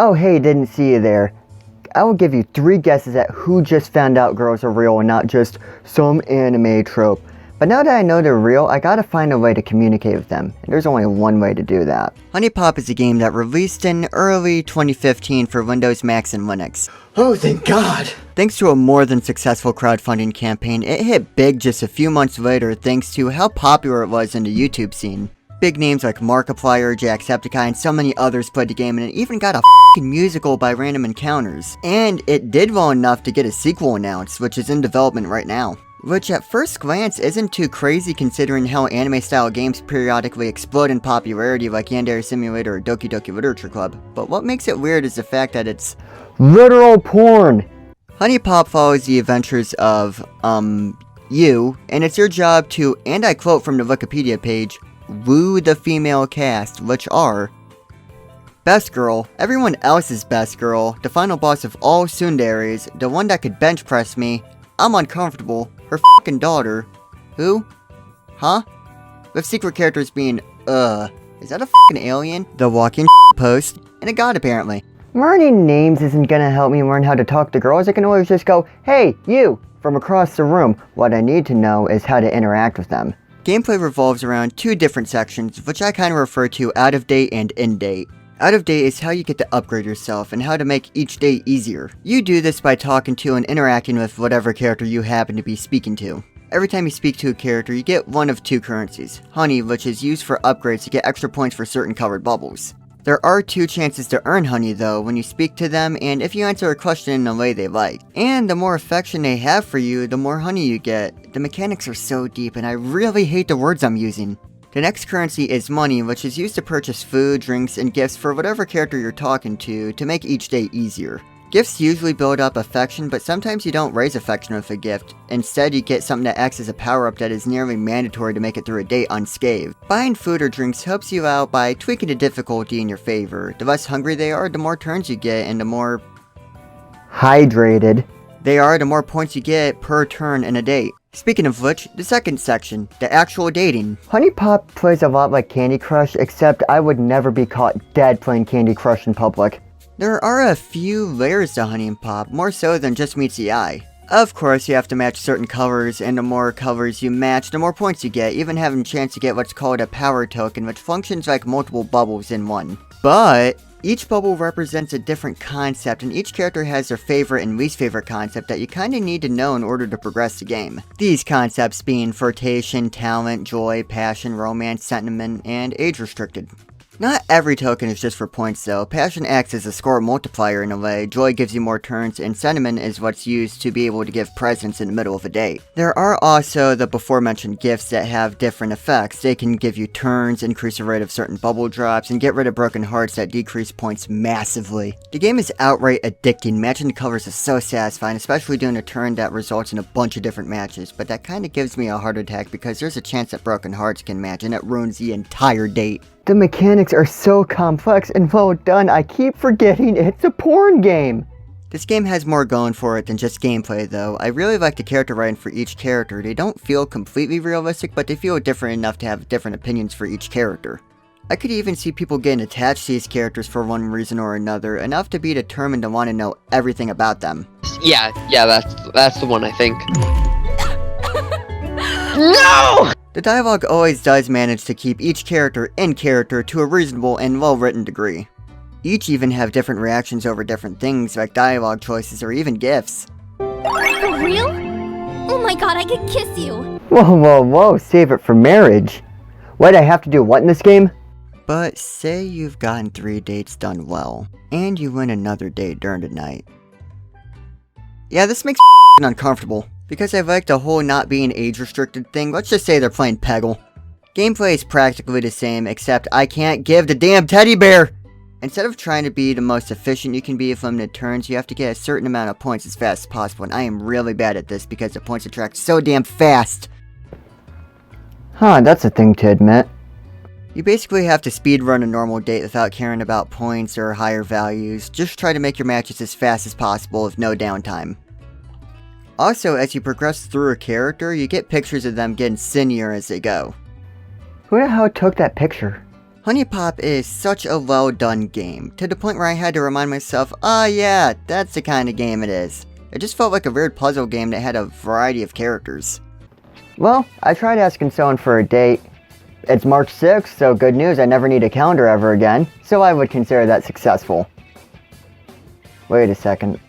Oh hey, didn't see you there. I will give you 3 guesses at who just found out girls are real and not just some anime trope. But now that I know they're real, I gotta find a way to communicate with them, and there's only one way to do that. HUNIEPOP is a game that released in early 2015 for Windows, Macs, and Linux. Oh, thank God! Thanks to a more than successful crowdfunding campaign, it hit big just a few months later thanks to how popular it was in the YouTube scene. Big names like Markiplier, Jacksepticeye, and so many others played the game, and it even got a f***ing musical by Random Encounters. And it did well enough to get a sequel announced, which is in development right now. Which at first glance isn't too crazy considering how anime-style games periodically explode in popularity like Yandere Simulator or Doki Doki Literature Club. But what makes it weird is the fact that it's literal porn! HUNIEPOP follows the adventures of, you, and it's your job to, and I quote from the Wikipedia page, woo the female cast, which are Best Girl, everyone else's best girl, the final boss of all tsunderes, the one that could bench press me, I'm uncomfortable, her f***ing daughter, who? Huh? With secret characters being, is that a f***ing alien? The walking post, and a god apparently. Learning names isn't gonna help me learn how to talk to girls. I can always just go, hey, you, from across the room. What I need to know is how to interact with them. Gameplay revolves around 2 different sections, which I kind of refer to out of date and in date. Out of date is how you get to upgrade yourself and how to make each day easier. You do this by talking to and interacting with whatever character you happen to be speaking to. Every time you speak to a character, you get one of 2 currencies. Honey, which is used for upgrades to get extra points for certain covered bubbles. There are 2 chances to earn honey though when you speak to them and if you answer a question in a way they like. And the more affection they have for you, the more honey you get. The mechanics are so deep and I really hate the words I'm using. The next currency is money, which is used to purchase food, drinks, and gifts for whatever character you're talking to make each day easier. Gifts usually build up affection, but sometimes you don't raise affection with a gift. Instead, you get something that acts as a power-up that is nearly mandatory to make it through a day unscathed. Buying food or drinks helps you out by tweaking the difficulty in your favor. The less hungry they are, the more turns you get, and the more hydrated they are, the more points you get per turn in a date. Speaking of which, the second section, the actual dating. HUNIEPOP plays a lot like Candy Crush, except I would never be caught dead playing Candy Crush in public. There are a few layers to HUNIEPOP, more so than just meets the eye. Of course, you have to match certain colors, and the more colors you match, the more points you get, even having a chance to get what's called a power token, which functions like multiple bubbles in one. But each bubble represents a different concept, and each character has their favorite and least favorite concept that you kinda need to know in order to progress the game. These concepts being flirtation, talent, joy, passion, romance, sentiment, and age restricted. Not every token is just for points though. Passion acts as a score multiplier in a way, joy gives you more turns, and sentiment is what's used to be able to give presents in the middle of a date. There are also the before mentioned gifts that have different effects. They can give you turns, increase the rate of certain bubble drops, and get rid of broken hearts that decrease points massively. The game is outright addicting. Matching the colors is so satisfying, especially doing a turn that results in a bunch of different matches, but that kinda gives me a heart attack because there's a chance that broken hearts can match and it ruins the entire date. The mechanics are so complex and well done, I keep forgetting it's a porn game! This game has more going for it than just gameplay though. I really like the character writing for each character. They don't feel completely realistic, but they feel different enough to have different opinions for each character. I could even see people getting attached to these characters for one reason or another, enough to be determined to want to know everything about them. Yeah, that's the one I think. No! The dialogue always does manage to keep each character in character to a reasonable and well-written degree. Each even have different reactions over different things like dialogue choices or even gifts. For real? Oh my god, I could kiss you! Whoa, save it for marriage. Why'd I have to do what in this game? But say you've gotten 3 dates done well, and you win another date during the night. Yeah, this makes me uncomfortable. Because I like the whole not being age restricted thing, let's just say they're playing Peggle. Gameplay is practically the same, except I can't give the damn teddy bear! Instead of trying to be the most efficient you can be with limited turns, you have to get a certain amount of points as fast as possible, and I am really bad at this because the points attract so damn fast! Huh, that's a thing to admit. You basically have to speedrun a normal date without caring about points or higher values, just try to make your matches as fast as possible with no downtime. Also, as you progress through a character, you get pictures of them getting skinnier as they go. Who the hell took that picture? HUNIEPOP is such a well done game, to the point where I had to remind myself, oh yeah, that's the kind of game it is. It just felt like a weird puzzle game that had a variety of characters. Well, I tried asking someone for a date. It's March 6th, so good news, I never need a calendar ever again, so I would consider that successful. Wait a second.